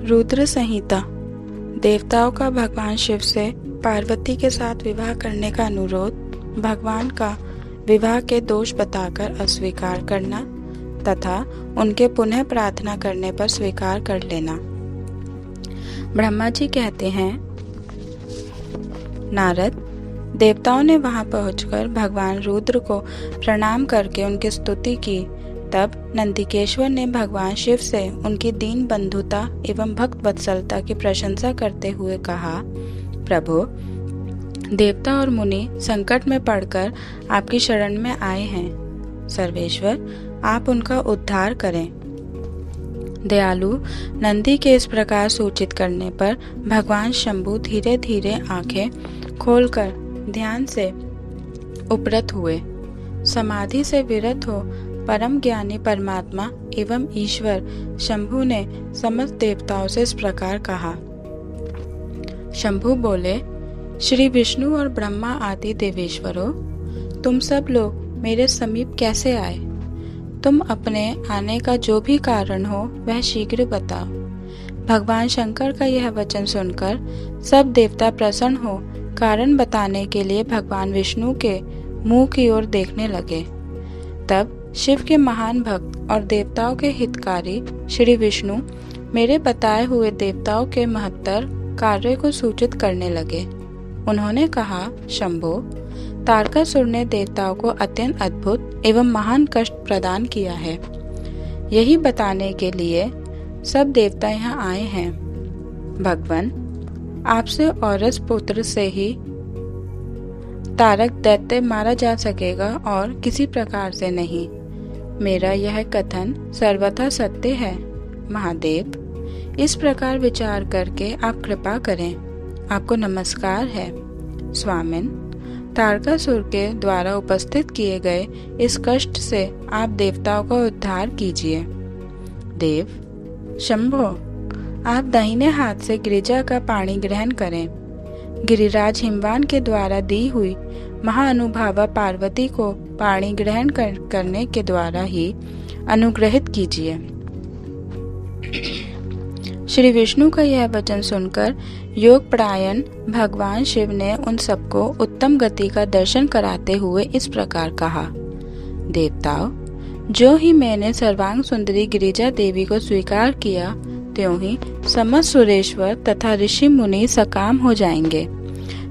रुद्र संहिता। देवताओं का भगवान शिव से पार्वती के साथ विवाह करने का अनुरोध, भगवान का विवाह के दोष बताकर अस्वीकार करना तथा उनके पुनः प्रार्थना करने पर स्वीकार कर लेना। ब्रह्मा जी कहते हैं, नारद, देवताओं ने वहां पहुंचकर भगवान रुद्र को प्रणाम करके उनकी स्तुति की। तब नंदिकेश्वर ने भगवान शिव से उनकी दीन बंधुता एवं भक्त वत्सलता की प्रशंसा करते हुए कहा, प्रभु, देवता और मुनि संकट में पड़कर आपकी शरण में आए हैं। सर्वेश्वर, आप उनका उद्धार करें। दयालु नंदी के इस प्रकार सूचित करने पर भगवान शंभु धीरे धीरे आंखें खोलकर ध्यान से उपरत हुए। समाधि से विरत हो परम ज्ञानी परमात्मा एवं ईश्वर शंभु ने समस्त देवताओं से इस प्रकार कहा। शंभु बोले, श्री विष्णु और ब्रह्मा आदि देवेश्वरों, तुम सब लोग मेरे समीप कैसे आए? तुम अपने आने का जो भी कारण हो वह शीघ्र बताओ। भगवान शंकर का यह वचन सुनकर सब देवता प्रसन्न हो कारण बताने के लिए भगवान विष्णु के मुंह की ओर देखने लगे। तब शिव के महान भक्त और देवताओं के हितकारी श्री विष्णु मेरे बताए हुए देवताओं के महत्तर कार्य को सूचित करने लगे। उन्होंने कहा, शंभो, तारकासुर ने देवताओं को अत्यंत अद्भुत एवं महान कष्ट प्रदान किया है। यही बताने के लिए सब देवता यहाँ आए हैं। भगवान, आपसे औरस पुत्र से ही तारक दैत्य मारा जा सकेगा और किसी प्रकार से नहीं। मेरा यह कथन सर्वथा सत्य है। महादेव, इस प्रकार विचार करके आप कृपा करें। आपको नमस्कार है। स्वामिन, तारकासुर के द्वारा उपस्थित किए गए इस कष्ट से आप देवताओं का उद्धार कीजिए। देव, शंभो, आप दाहिने हाथ से गिरिजा का पानी ग्रहण करें। गिरिराज हिमवान के द्वारा दी हुई महाअनुभावा पार्वती को पानी ग्रहण करने के द्वारा ही अनुग्रहित कीजिए। श्री विष्णु का यह वचन सुनकर योग परायण भगवान शिव ने उन सबको उत्तम गति का दर्शन कराते हुए इस प्रकार कहा, देवताओं, जो ही मैंने सर्वांग सुंदरी गिरिजा देवी को स्वीकार किया, त्यों ही समस्त सुरेश्वर तथा ऋषि मुनि सकाम हो जाएंगे।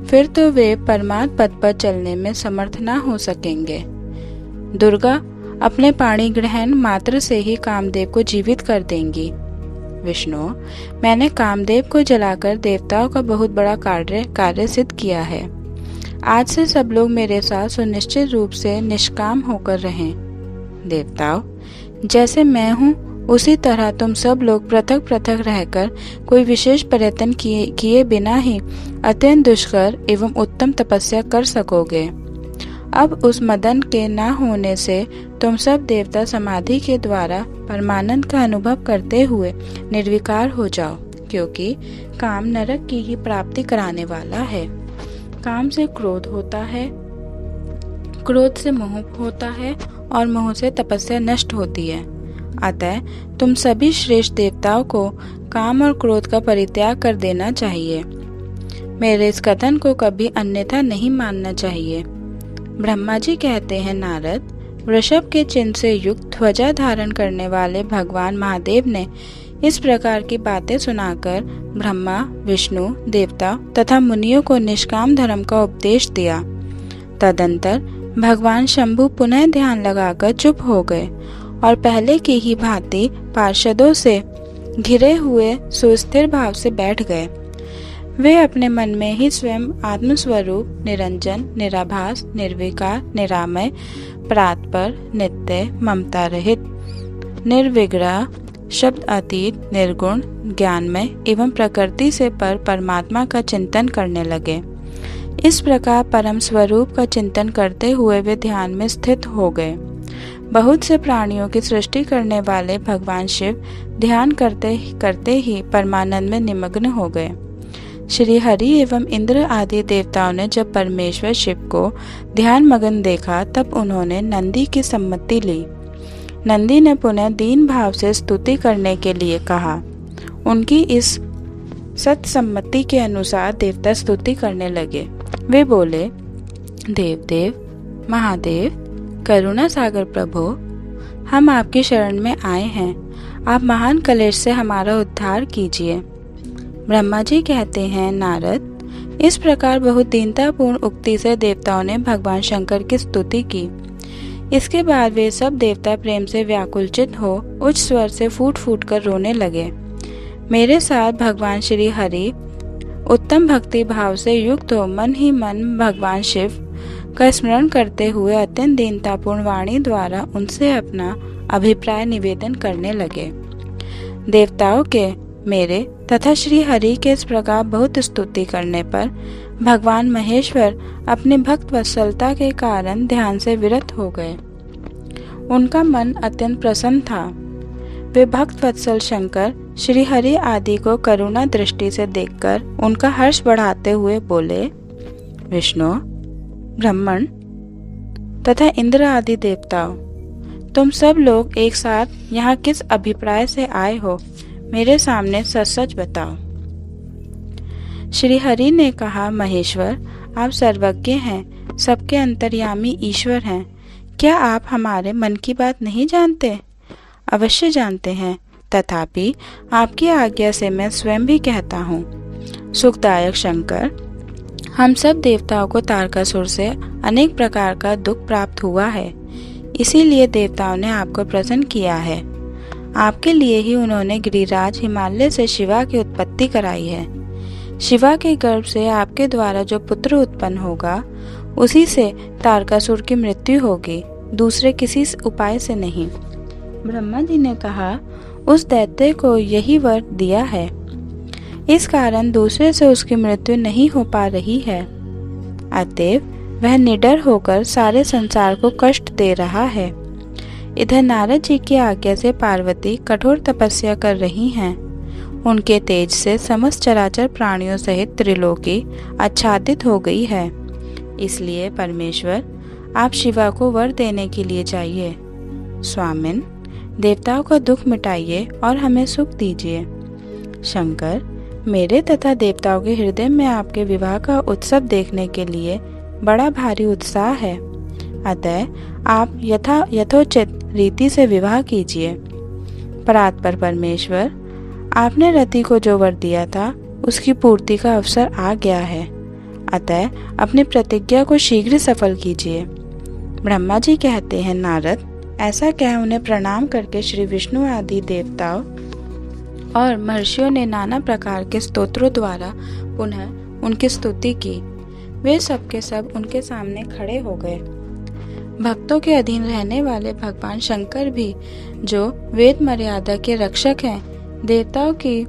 फिर तो वे परमात्म पद पर चलने में समर्थ न हो सकेंगे। दुर्गा अपने पाणी ग्रहण मात्र से ही कामदेव को जीवित कर देंगी। विष्णु, मैंने कामदेव को जलाकर देवताओं का बहुत बड़ा कार्य सिद्ध किया है। आज से सब लोग मेरे साथ सुनिश्चित रूप से निष्काम होकर रहें। देवताओं, जैसे मैं हूँ उसी तरह तुम सब लोग पृथक पृथक रहकर कोई विशेष प्रयत्न किए बिना ही अत्यंत दुष्कर एवं उत्तम तपस्या कर सकोगे। अब उस मदन के न होने से तुम सब देवता समाधि के द्वारा परमानंद का अनुभव करते हुए निर्विकार हो जाओ, क्योंकि काम नरक की ही प्राप्ति कराने वाला है। काम से क्रोध होता है, क्रोध से मोह होता है और मोह से तपस्या नष्ट होती है। अतः तुम सभी श्रेष्ठ देवताओं को काम और क्रोध का परित्याग कर देना चाहिए। मेरे इस कथन को कभी अन्यथा नहीं मानना चाहिए। ब्रह्मा जी कहते हैं, नारद, वृषभ के चिन्ह से युक्त ध्वजा धारण करने वाले भगवान महादेव ने इस प्रकार की बातें सुनाकर ब्रह्मा, विष्णु, देवता तथा मुनियों को निष्काम धर्म का उपदेश दिया। तदंतर भगवान शंभु पुनः ध्यान लगाकर चुप हो गए और पहले की ही भांति पार्षदों से घिरे हुए सुस्थिर भाव से बैठ गए। वे अपने मन में ही स्वयं आत्मस्वरूप निरंजन, निराभास, निर्विकार, निरामय, परात्पर, नित्य, ममता रहित, निर्विग्रह, शब्द अतीत, निर्गुण, ज्ञानमय एवं प्रकृति से पर परमात्मा का चिंतन करने लगे। इस प्रकार परम स्वरूप का चिंतन करते हुए वे ध्यान में स्थित हो गए। बहुत से प्राणियों की सृष्टि करने वाले भगवान शिव ध्यान करते करते ही परमानंद में निमग्न हो गए। श्री हरि एवं इंद्र आदि देवताओं ने जब परमेश्वर शिव को ध्यान मग्न देखा, तब उन्होंने नंदी की सम्मति ली। नंदी ने पुनः दीन भाव से स्तुति करने के लिए कहा, उनकी इस सत्सम्मति के अनुसार देवता स्तुति करने लगे। वे बोले, देवदेव, महादेव, करुणा सागर प्रभु, हम आपकी शरण में आए हैं। आप महान कलेश से हमारा उद्धार कीजिए। ब्रह्मा जी कहते हैं, नारद, इस प्रकार बहुत दीनतापूर्ण उक्ति से देवताओं ने भगवान शंकर की स्तुति की। इसके बाद वे सब देवता प्रेम से व्याकुलचित हो उच्च स्वर से फूट फूट कर रोने लगे। मेरे साथ भगवान श्री हरि उत्तम भक्ति भाव से युक्त हो मन ही मन भगवान शिव का स्मरण करते हुए अत्यंत दीनतापूर्ण वाणी द्वारा उनसे अपना अभिप्राय निवेदन करने लगे। देवताओं के, मेरे तथा श्री हरि के इस प्रकार बहुत स्तुति करने पर भगवान महेश्वर अपने भक्त वत्सलता के कारण ध्यान से विरत हो गए। उनका मन अत्यंत प्रसन्न था। वे भक्त वत्सल शंकर श्री हरि आदि को करुणा दृष्टि से देखकर उनका हर्ष बढ़ाते हुए बोले, विष्णु, ब्रह्मण तथा इंद्र आदि देवताओं, तुम सब लोग एक साथ यहाँ किस अभिप्राय से आए हो, मेरे सामने सच सच बताओ। श्री हरि ने कहा, महेश्वर, आप सर्वज्ञ हैं, सबके अंतर्यामी ईश्वर हैं। क्या आप हमारे मन की बात नहीं जानते? अवश्य जानते हैं, तथापि आपकी आज्ञा से मैं स्वयं भी कहता हूँ। सुखदायक शंकर, हम सब देवताओं को तारकासुर से अनेक प्रकार का दुख प्राप्त हुआ है, इसीलिए देवताओं ने आपको प्रसन्न किया है। आपके लिए ही उन्होंने गिरिराज हिमालय से शिवा की उत्पत्ति कराई है। शिवा के गर्भ से आपके द्वारा जो पुत्र उत्पन्न होगा, उसी से तारकासुर की मृत्यु होगी, दूसरे किसी उपाय से नहीं। ब्रह्मा जी ने कहा, उस दैत्य को यही वर दिया है, इस कारण दूसरे से उसकी मृत्यु नहीं हो पा रही है। अतएव वह निडर होकर सारे संसार को कष्ट दे रहा है। इधर नारद जी की आज्ञा से पार्वती कठोर तपस्या कर रही हैं। उनके तेज से समस्त चराचर प्राणियों सहित त्रिलोकी आच्छादित हो गई है। इसलिए परमेश्वर, आप शिवा को वर देने के लिए जाइए। स्वामिन, देवताओं का दुख मिटाइए और हमें सुख दीजिए। शंकर, मेरे तथा देवताओं के हृदय में आपके विवाह का उत्सव देखने के लिए बड़ा भारी उत्साह है। अतः आप यथोचित रीति से विवाह कीजिए। परात्पर परमेश्वर, आपने रति को जो वर दिया था उसकी पूर्ति का अवसर आ गया है, अतः अपनी प्रतिज्ञा को शीघ्र सफल कीजिए। ब्रह्मा जी कहते हैं, नारद, ऐसा कह उन्हें प्रणाम करके श्री विष्णु आदि देवताओं और महर्षियों ने नाना प्रकार के स्तोत्रों द्वारा पुनः उनकी स्तुति की। वे सब के सब उनके सामने खड़े हो गए। भक्तों के अधीन रहने वाले भगवान शंकर भी, जो वेद मर्यादा के रक्षक हैं, देवताओं की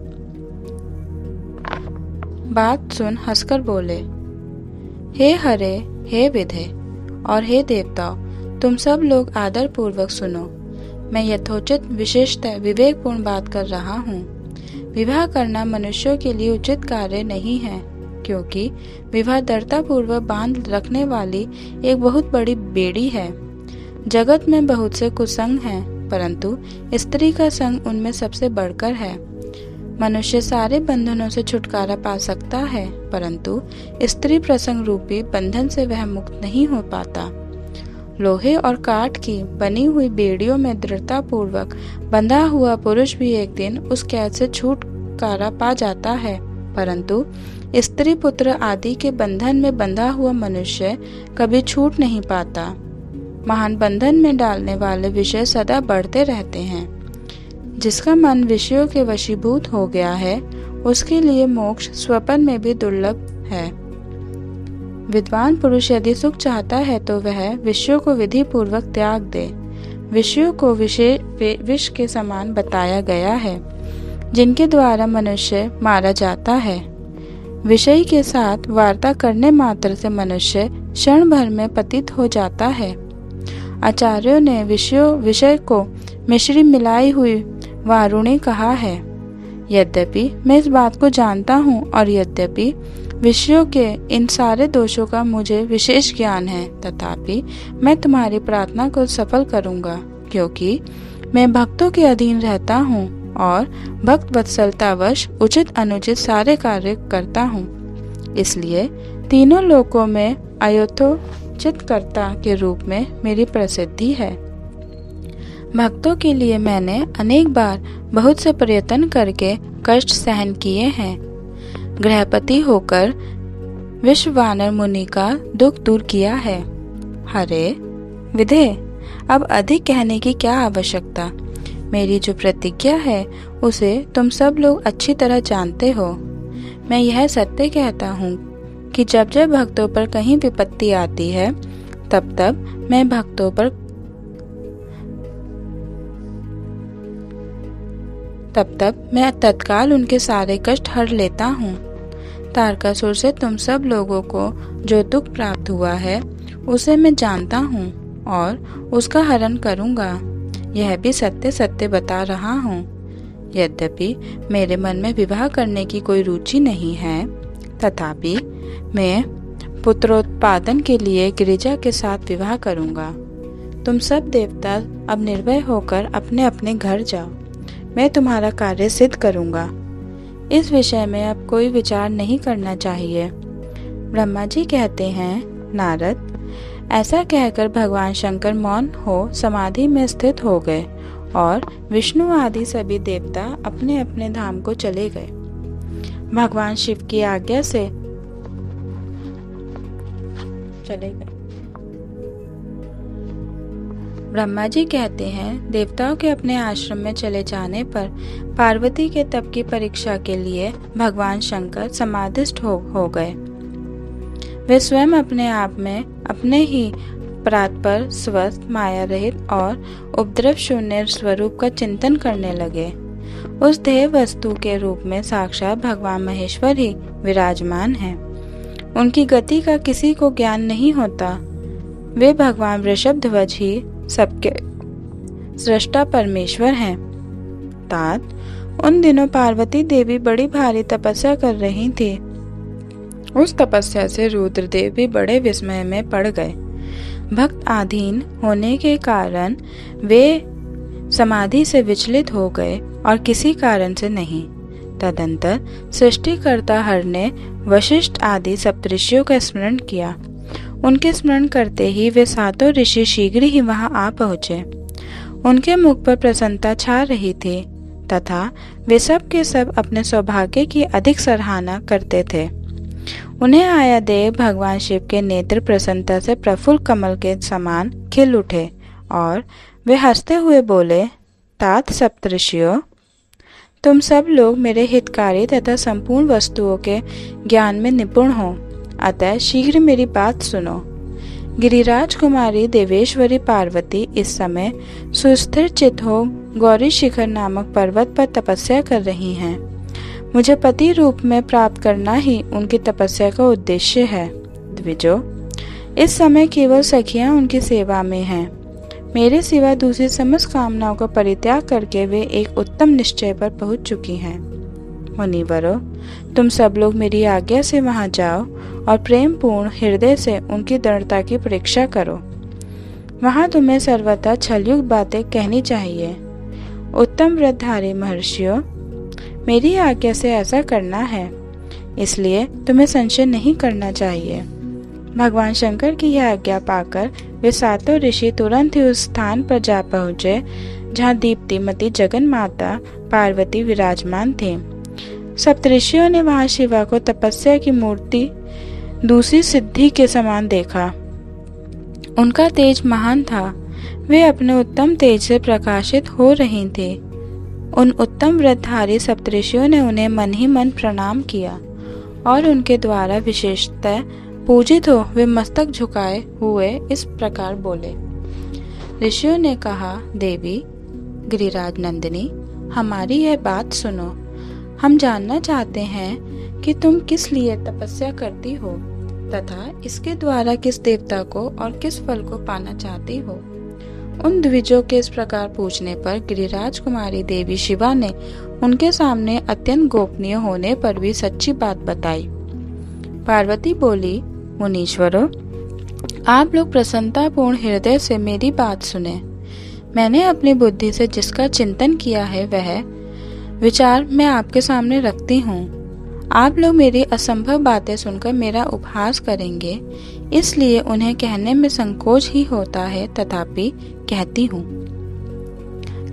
बात सुन हंसकर बोले, हे हरे, हे विधे और हे देवताओं, तुम सब लोग आदर पूर्वक सुनो। मैं यथोचित विशेषतः विवेकपूर्ण बात कर रहा हूँ। विवाह करना मनुष्यों के लिए उचित कार्य नहीं है, क्योंकि विवाह दृढ़ता पूर्वक बांध रखने वाली एक बहुत बड़ी बेड़ी है। जगत में बहुत से कुसंग हैं, परंतु स्त्री का संग उनमें सबसे बढ़कर है। मनुष्य सारे बंधनों से छुटकारा पा सकता है, परंतु स्त्री प्रसंग रूपी बंधन से वह मुक्त नहीं हो पाता। लोहे और काठ की बनी हुई बेड़ियों में दृढ़ता पूर्वक बंधा हुआ पुरुष भी एक दिन उस कैद से छुटकारा पा जाता है, परंतु स्त्री पुत्र आदि के बंधन में बंधा हुआ मनुष्य कभी छूट नहीं पाता। महान बंधन में डालने वाले विषय सदा बढ़ते रहते हैं। जिसका मन विषयों के वशीभूत हो गया है, उसके लिए मोक्ष स्वप्न में भी दुर्लभ है। विद्वान पुरुष यदि सुख चाहता है तो वह विषयों को विधि पूर्वक त्याग दे। विषयों को विष के समान बताया गया है, जिनके द्वारा मनुष्य मारा जाता है। विषय के साथ वार्ता करने मात्र से मनुष्य क्षण भर में पतित हो जाता है। आचार्यों ने विषय को मिश्री मिलाई हुई वारुणी कहा है। यद्यपि मैं इस बात को जानता हूँ और यद्यपि विषयों के इन सारे दोषों का मुझे विशेष ज्ञान है, तथापि मैं तुम्हारी प्रार्थना को सफल करूँगा, क्योंकि मैं भक्तों के अधीन रहता हूँ और भक्त वत्सलतावश उचित अनुचित सारे कार्य करता हूँ। इसलिए तीनों लोकों में अयथोचित कर्ता के रूप में मेरी प्रसिद्धि है। भक्तों के लिए मैंने अनेक बार बहुत से प्रयत्न करके कष्ट सहन किए हैं। गृहपति होकर विश्ववानर मुनि का दुख दूर किया है। हरे विधे, अब अधिक कहने की क्या आवश्यकता। मेरी जो प्रतिज्ञा है उसे तुम सब लोग अच्छी तरह जानते हो। मैं यह सत्य कहता हूँ कि जब जब भक्तों पर कहीं विपत्ति आती है तब तब मैं तत्काल उनके सारे कष्ट हर लेता हूँ। तारकासुर से तुम सब लोगों को जो दुख प्राप्त हुआ है उसे मैं जानता हूँ और उसका हरण करूँगा। यह भी सत्य सत्य बता रहा हूँ। यद्यपि मेरे मन में विवाह करने की कोई रुचि नहीं है, तथापि मैं पुत्रोत्पादन के लिए गिरिजा के साथ विवाह करूँगा। तुम सब देवता अब निर्भय होकर अपने अपने घर जाओ। मैं तुम्हारा कार्य सिद्ध करूँगा। इस विषय में अब कोई विचार नहीं करना चाहिए। ब्रह्मा जी कहते हैं, नारद, ऐसा कहकर भगवान शंकर मौन हो समाधि में स्थित हो गए और विष्णु आदि सभी देवता अपने अपने धाम को चले गए। भगवान शिव की आज्ञा से चले गए। ब्रह्मा जी कहते हैं, देवताओं के अपने आश्रम में चले जाने पर पार्वती के तप की परीक्षा के लिए भगवान शंकर समाधिस्थ हो गए। वे स्वयं अपने आप में अपने ही परात्पर, स्वस्थ, माया रहित और उपद्रव शून्य स्वरूप का चिंतन करने लगे। उस देह वस्तु के रूप में साक्षात भगवान महेश्वर ही विराजमान हैं। उनकी गति का किसी को ज्ञान नहीं होता। वे भगवान वृषभध्वज ही सबके सृष्टा परमेश्वर हैं। तात, उन दिनों पार्वती देवी बड़ी भारी तपस्या कर रही थी। उस तपस्या से रुद्रदेव भी बड़े विस्मय में पड़ गए। भक्त आधीन होने के कारण वे समाधि से विचलित हो गए और किसी कारण से नहीं। तदंतर सृष्टिकर्ता हर ने वशिष्ठ आदि सप्तऋषियों का स्मरण किया। उनके स्मरण करते ही वे सातों ऋषि शीघ्र ही वहां आ पहुंचे। उनके मुख पर प्रसन्नता छा रही थी तथा वे सब के सब अपने सौभाग्य की अधिक सराहना करते थे। उन्हें आया देव भगवान शिव के नेत्र प्रसन्नता से प्रफुल्ल कमल के समान खिल उठे और वे हंसते हुए बोले, तात सप्तऋषियों, तुम सब लोग मेरे हितकारी तथा संपूर्ण वस्तुओं के ज्ञान में निपुण हो, अतः शीघ्र मेरी बात सुनो। गिरिराज कुमारी देवेश्वरी पार्वती इस समय सुस्थिर चित हो गौरी शिखर नामक पर्वत पर तपस्या कर रही हैं। मुझे पति रूप में प्राप्त करना ही उनकी तपस्या का उद्देश्य है। द्विजो, इस समय केवल सखियां उनकी सेवा में हैं। मेरे सिवा दूसरी समस्त कामनाओं का परित्याग करके वे एक उत्तम निश्चय पर पहुंच चुकी हैं। मुनिवरों, तुम सब लोग मेरी आज्ञा से वहां जाओ और प्रेम पूर्ण हृदय से उनकी दृढ़ता की परीक्षा करो। वहां तुम्हें सर्वथा छलयुक्त बातें कहनी चाहिए। उत्तम व्रतधारी महर्षियों, मेरी आज्ञा से ऐसा करना है, इसलिए तुम्हें संशय नहीं करना चाहिए। भगवान शंकर की यह आज्ञा पाकर वे सातों ऋषि तुरंत ही उस स्थान पर जा पहुँचे जहाँ दीप्तिमती जगन माता पार्वती विराजमान थे। सप्तऋषियों ने वहां शिवा को तपस्या की मूर्ति दूसरी सिद्धि के समान देखा। उनका तेज महान था। वे अपने उत्तम तेज से प्रकाशित हो रही थी। उन उत्तम व्रतधारी सप्तऋषियों ने उन्हें मन ही मन प्रणाम किया और उनके द्वारा विशेषतः पूजित हो वे मस्तक झुकाए हुए इस प्रकार बोले। ऋषियों ने कहा, देवी गिरिराज नंदिनी, हमारी यह बात सुनो। हम जानना चाहते हैं कि तुम किस लिए तपस्या करती हो तथा इसके द्वारा किस देवता को और किस फल को पाना चाहती हो। उन द्विजों के इस प्रकार पूछने पर गिरिराज कुमारी देवी शिवा ने उनके सामने अत्यंत गोपनीय होने पर भी सच्ची बात बताई। पार्वती बोली, मुनीश्वरों, आप लोग प्रसन्नतापूर्ण हृदय से मेरी बात सुने। मैंने अपनी बुद्धि से जिसका चिंतन किया है वह विचार मैं आपके सामने रखती हूँ। आप लोग मेरी असंभव बातें सुनकर मेरा उपहास करेंगे, इसलिए उन्हें कहने में संकोच ही होता है, तथापि कहती हूँ।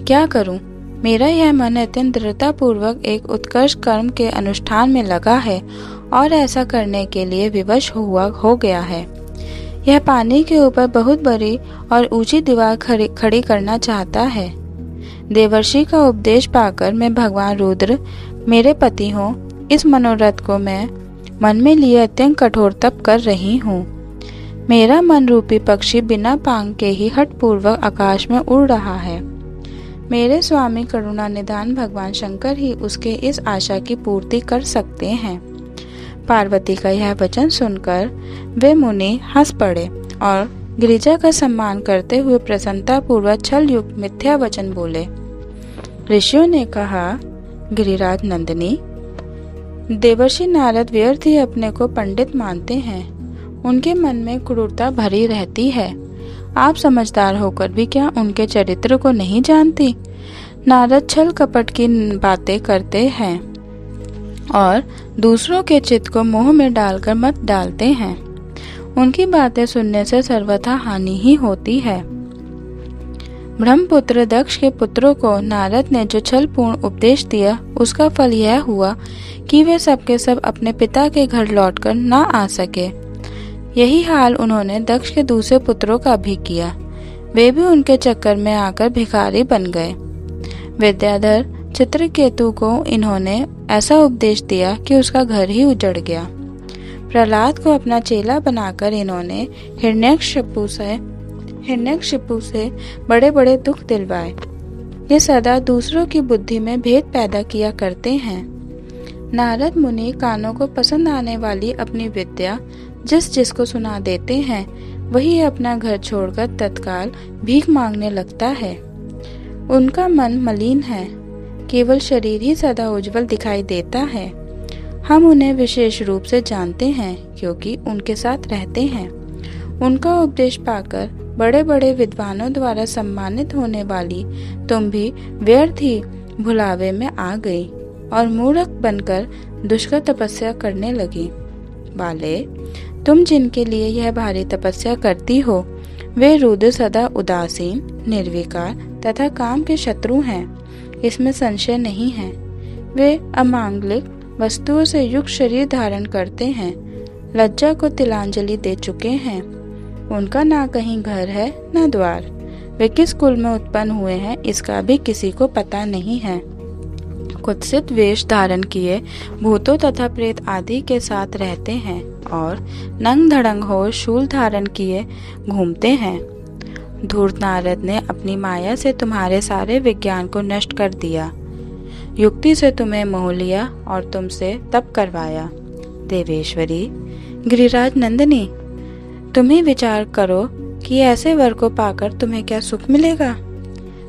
क्या करूँ? मेरा यह मन अत्यंत दृढ़ता पूर्वक एक उत्कर्ष कर्म के अनुष्ठान में लगा है और ऐसा करने के लिए विवश हो गया है। यह पानी के ऊपर बहुत बड़ी और ऊंची दीवार खड़ी करना चाहता है। देवर्षि का उपदेश पाकर मैं भगवान रुद्र मेरे पति हूँ, इस मनोरथ को मैं मन में लिए अत्यंत कठोर तप कर रही हूँ। मेरा मन रूपी पक्षी बिना पांग के ही हठपूर्वक आकाश में उड़ रहा है। मेरे स्वामी करुणा निधान भगवान शंकर ही उसके इस आशा की पूर्ति कर सकते हैं। पार्वती का यह वचन सुनकर वे मुनि हंस पड़े और गिरिजा का सम्मान करते हुए प्रसन्नता पूर्वक छल युक्त मिथ्या वचन बोले। ऋषियों ने कहा, गिरिराज नंदिनी, देवर्षि नारद व्यर्थ ही अपने को पंडित मानते हैं। उनके मन में क्रूरता भरी रहती है। आप समझदार होकर भी क्या उनके चरित्र को नहीं जानती? नारद छल कपट की बातें करते हैं और दूसरों के चित्त को मोह में डालकर मत डालते हैं। उनकी बातें सुनने से सर्वथा हानि ही होती है। ब्रह्मपुत्र दक्ष के पुत्रों को नारद ने जो छलपूर्ण उपदेश दिया, उसका फल यह हुआ कि वे सबके सब अपने पिता के घर लौटकर ना आ सके। यही हाल उन्होंने दक्ष के दूसरे पुत्रों का भी किया। वे भी उनके चक्कर में आकर भिखारी बन गए। विद्याधर चित्रकेतु को इन्होंने ऐसा उपदेश दिया कि उसका घर ही उजड़ गया। प्रहलाद को अपना चेला बनाकर इन्होंने हिरण्यकशिपु से बड़े बड़े दुख दिलवाए। ये सदा दूसरों की बुद्धि में भेद पैदा किया करते हैं। नारद मुनि कानों को पसंद आने वाली अपनी विद्या जिसको सुना देते हैं, वही अपना घर छोड़कर तत्काल भीख मांगने लगता है। उनका मन मलिन है, केवल शरीर ही सदा उज्जवल दिखाई देता है। हम उन्हें विशेष रूप से जानते हैं क्योंकि उनके साथ रहते हैं। उनका उपदेश पाकर बड़े बड़े विद्वानों द्वारा सम्मानित होने वाली तुम भी व्यर्थ ही भुलावे में आ गई और मूर्ख बनकर दुष्कर तपस्या करने लगी। बाले, तुम जिनके लिए यह भारी तपस्या करती हो, वे रुद्र सदा उदासीन, निर्विकार तथा काम के शत्रु हैं, इसमें संशय नहीं है। वे अमांगलिक वस्तुओं से युक्त शरीर धारण करते हैं, लज्जा को तिलांजलि दे चुके हैं। उनका ना कहीं घर है न द्वार। वे किस कुल में उत्पन्न हुए हैं इसका भी किसी को पता नहीं है। कुत्सित वेश धारण किए भूतों तथा प्रेत आदि के साथ रहते हैं और नंग धड़ंग हो शूल धारण किए घूमते हैं। धूर्त नारद ने अपनी माया से तुम्हारे सारे विज्ञान को नष्ट कर दिया। युक्ति से तुम्हें मोह लिया और तुमसे तप करवाया। देवेश्वरी, गिरिराज नंदिनी, तुम ही विचार करो कि ऐसे वर को पाकर तुम्हें क्या सुख मिलेगा।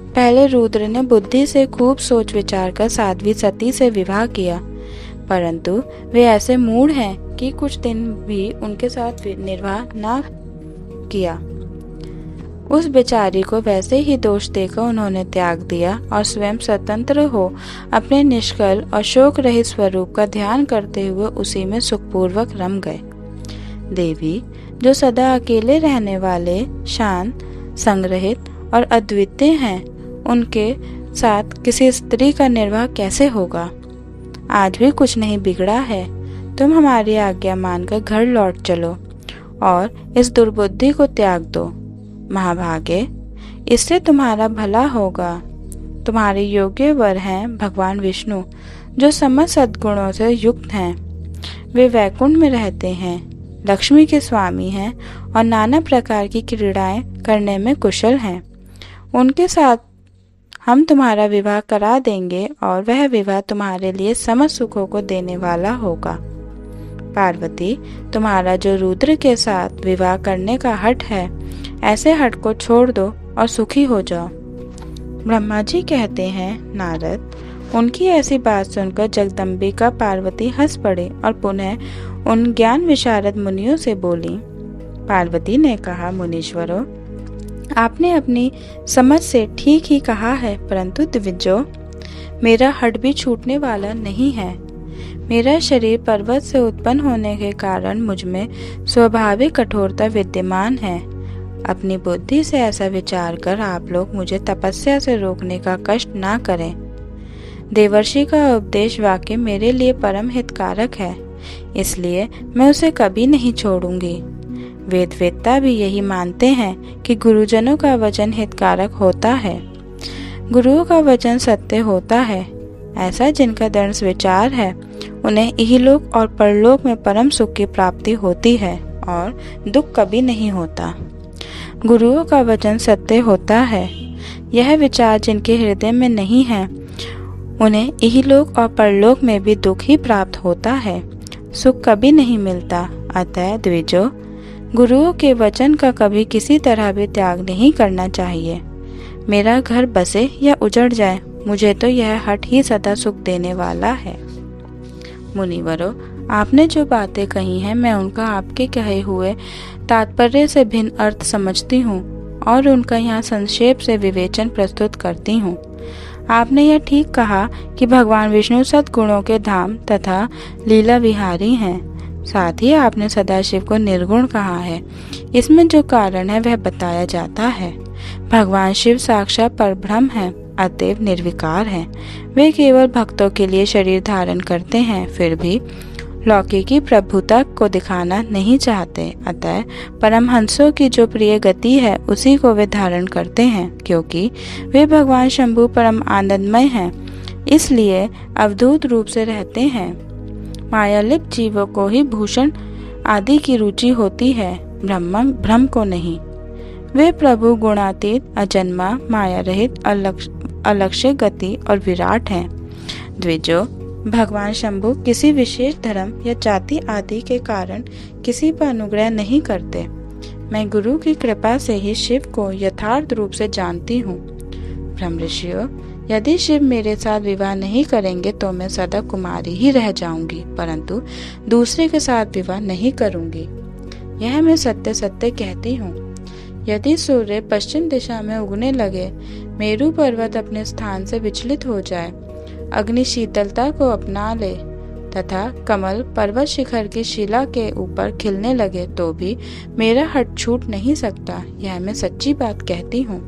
पहले रुद्र ने बुद्धि से खूब सोच विचार कर साध्वी सती से विवाह किया, परंतु वे ऐसे मूढ़ हैं कि कुछ दिन भी उनके साथ निर्वाह न किया। उस बेचारी को वैसे ही दोष देकर उन्होंने त्याग दिया और स्वयं स्वतंत्र हो अपने निष्कल और शोक रहित स्वरूप का ध्यान करते हुए उसी में सुखपूर्वक रम गए। देवी, जो सदा अकेले रहने वाले, शांत, संग्रहित और अद्वितीय हैं, उनके साथ किसी स्त्री का निर्वाह कैसे होगा। आज भी कुछ नहीं बिगड़ा है। तुम हमारी आज्ञा मानकर घर लौट चलो और इस दुर्बुद्धि को त्याग दो। महाभागे, इससे तुम्हारा भला होगा। तुम्हारे योग्य वर हैं भगवान विष्णु, जो समस्त सद्गुणों से युक्त हैं। वे वैकुंठ में रहते हैं, लक्ष्मी के स्वामी हैं और नाना प्रकार की क्रीड़ाएं करने में कुशल हैं। उनके साथ हम तुम्हारा विवाह करा देंगे और वह विवाह तुम्हारे लिए समस्त सुखों को देने वाला होगा। पार्वती, तुम्हारा जो रुद्र के साथ विवाह करने का हठ है, ऐसे हठ को छोड़ दो और सुखी हो जाओ। ब्रह्मा जी कहते हैं, नारद, उनकी ऐसी बात सुनकर जगदम्बिका पार्वती हंस पड़े और पुनः उन ज्ञान विशारद मुनियों से बोली। पार्वती ने कहा, मुनीश्वरों, आपने अपनी समझ से ठीक ही कहा है, परंतु द्विजो, मेरा हड्ड भी छूटने वाला नहीं है। मेरा शरीर पर्वत से उत्पन्न होने के कारण मुझ में स्वाभाविक कठोरता विद्यमान है। अपनी बुद्धि से ऐसा विचार कर आप लोग मुझे तपस्या से रोकने का कष्ट ना करें। देवर्षि का उपदेश वाक्य मेरे लिए परम हितकारक है, इसलिए मैं उसे कभी नहीं छोड़ूंगी। वेदवेत्ता भी यही मानते हैं कि गुरुजनों का वचन हितकारक होता है। गुरुओं का वचन सत्य होता है। ऐसा जिनका दृढ़ विचार है उन्हें इहलोक और परलोक में परम सुख की प्राप्ति होती है और दुख कभी नहीं होता। गुरुओं का वचन सत्य होता है। यह विचार जिनके हृदय में नहीं है उन्हें इहलोक और परलोक में भी दुख ही प्राप्त होता है, सुख कभी नहीं मिलता। अतः द्विजो, गुरुओं के वचन का कभी किसी तरह भी त्याग नहीं करना चाहिए। मेरा घर बसे या उजड़ जाए, मुझे तो यह हट ही सदा सुख देने वाला है। मुनिवरों, आपने जो बातें कही हैं मैं उनका आपके कहे हुए तात्पर्य से भिन्न अर्थ समझती हूँ और उनका यहाँ संक्षेप से विवेचन प्रस्तुत करती हूँ। आपने यह ठीक कहा कि भगवान विष्णु सद्गुणों के धाम तथा लीला विहारी हैं। साथ ही आपने सदाशिव को निर्गुण कहा है। इसमें जो कारण है वह बताया जाता है। भगवान शिव साक्षात परब्रह्म है, अतएव निर्विकार हैं। वे केवल भक्तों के लिए शरीर धारण करते हैं, फिर भी लौकिकी प्रभुता को दिखाना नहीं चाहते। अतः परमहंसों की जो प्रिय गति है उसी को वे धारण करते हैं, क्योंकि वे भगवान शंभु परम आनंदमय हैं, इसलिए अवधूत रूप से रहते हैं। मायालिप्त जीवों को ही भूषण आदि की रुचि होती है, भ्रम को नहीं। वे प्रभु गुणातीत, अजन्मा, माया रहित, अलक्ष्य गति और विराट हैं। द्विजो, भगवान शंभु किसी विशेष धर्म या जाति आदि के कारण किसी पर अनुग्रह नहीं करते। मैं गुरु की कृपा से ही शिव को यथार्थ रूप से जानती हूँ। ब्रह्म ऋषियों, यदि शिव मेरे साथ विवाह नहीं करेंगे तो मैं सदा कुमारी ही रह जाऊंगी, परंतु दूसरे के साथ विवाह नहीं करूंगी। यह मैं सत्य सत्य कहती हूँ। यदि सूर्य पश्चिम दिशा में उगने लगे, मेरू पर्वत अपने स्थान से विचलित हो जाए, अग्नि शीतलता को अपना ले तथा कमल पर्वत शिखर की शिला के ऊपर खिलने लगे, तो भी मेरा हट छूट नहीं सकता। यह मैं सच्ची बात कहती हूँ।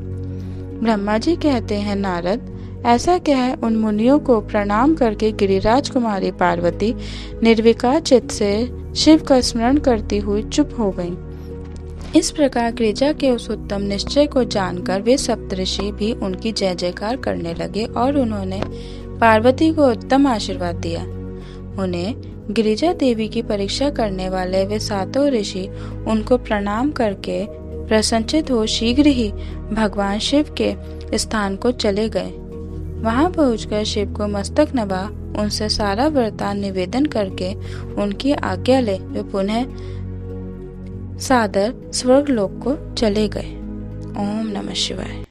ब्रह्मा जी कहते हैं, नारद, ऐसा कह उन मुनियों को प्रणाम करके गिरिराज कुमारी पार्वती निर्विकार चित्त से शिव का स्मरण करती हुई चुप हो गईं। इस प्रकार गिरिजा के उस उत्तम निश्चय को जानकर वे सप्तऋषि भी उनकी जय जयकार करने लगे और उन्होंने पार्वती को उत्तम आशीर्वाद दिया। उन्हें गिरिजा देवी की परीक्षा करने वाले वे सातों ऋषि उनको प्रणाम करके प्रसन्नचित हो शीघ्र ही भगवान शिव के स्थान को चले गए। वहां पहुंचकर शिव को मस्तक नवा उनसे सारा वरदान निवेदन करके उनकी आज्ञा ले वे पुनः सादर स्वर्गलोक को चले गए। ओम नमः शिवाय।